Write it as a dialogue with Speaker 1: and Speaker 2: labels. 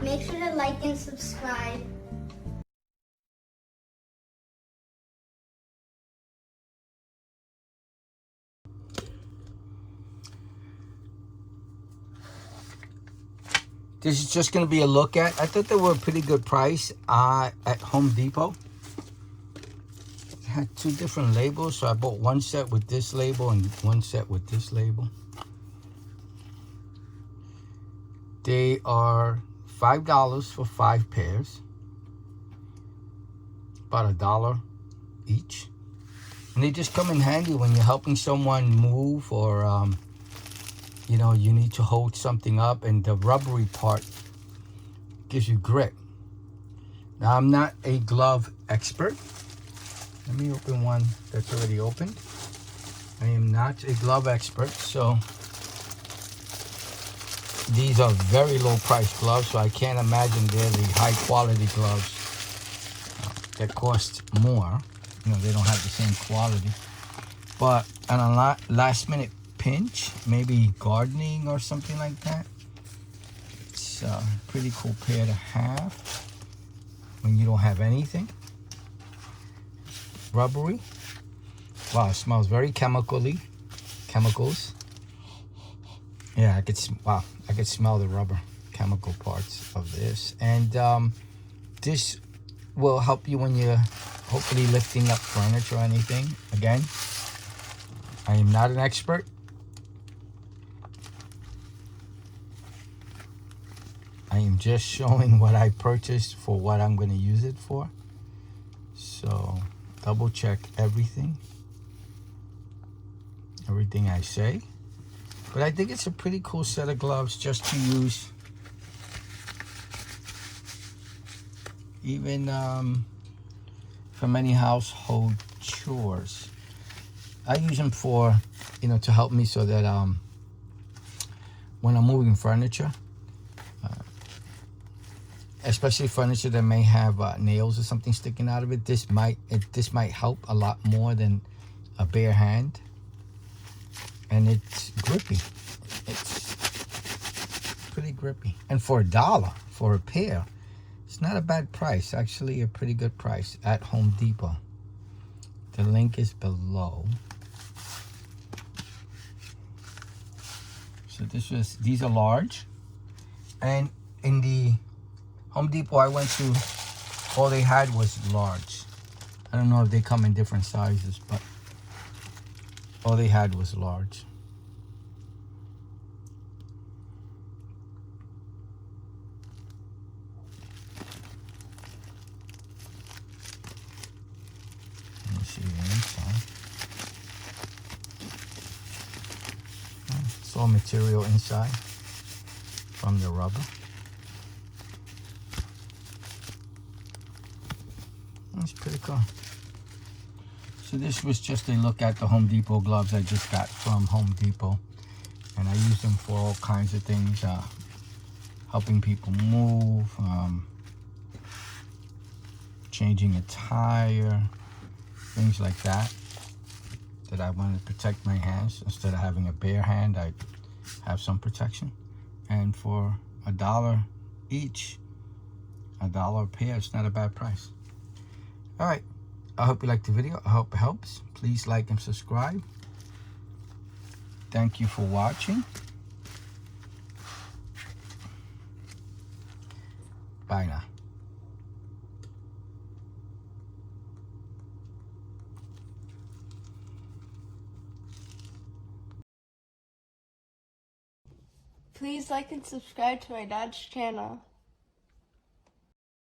Speaker 1: Make sure to like and subscribe.
Speaker 2: This is just going to be a look at. I thought they were a pretty good price at Home Depot. It had two different labels, so I bought one set with this label and one set with this label. They are $5 for 5 pairs. About $1 each. And they just come in handy when you're helping someone move or you know, you need to hold something up, and the rubbery part gives you grip. Now, I'm not a glove expert. Let me open one that's already opened. I am not a glove expert, so these are very low price gloves, so I can't imagine they're the high quality gloves that cost more. You know, they don't have the same quality. But on a last minute pinch, maybe gardening or something like that, it's a pretty cool pair to have when you don't have anything. Rubbery. Wow, it smells very chemicals. Yeah, I could smell the rubber chemical parts of this. And this will help you when you're hopefully lifting up furniture or anything. Again, I am not an expert. I am just showing what I purchased for what I'm going to use it for. So double check everything I say. But I think it's a pretty cool set of gloves just to use even for many household chores. I use them for, you know, to help me so that when I'm moving furniture, especially furniture that may have nails or something sticking out of it, this might help a lot more than a bare hand. And it's grippy. It's pretty grippy. And for $1 for a pair, it's not a bad price. Actually, a pretty good price at Home Depot. The link is below. So these are large. And in the Home Depot I went to, all they had was large. I don't know if they come in different sizes, but all they had was large. Let me see the inside. It's all material inside from the rubber. That's pretty cool. So this was just a look at the Home Depot gloves I just got from Home Depot. And I use them for all kinds of things. Helping people move. Changing a tire. Things like that. That I want to protect my hands. Instead of having a bare hand, I have some protection. And for $1 each, $1 a pair, it's not a bad price. Alright, I hope you liked the video. I hope it helps. Please like and subscribe. Thank you for watching. Bye now.
Speaker 1: Please like and subscribe to my dad's channel.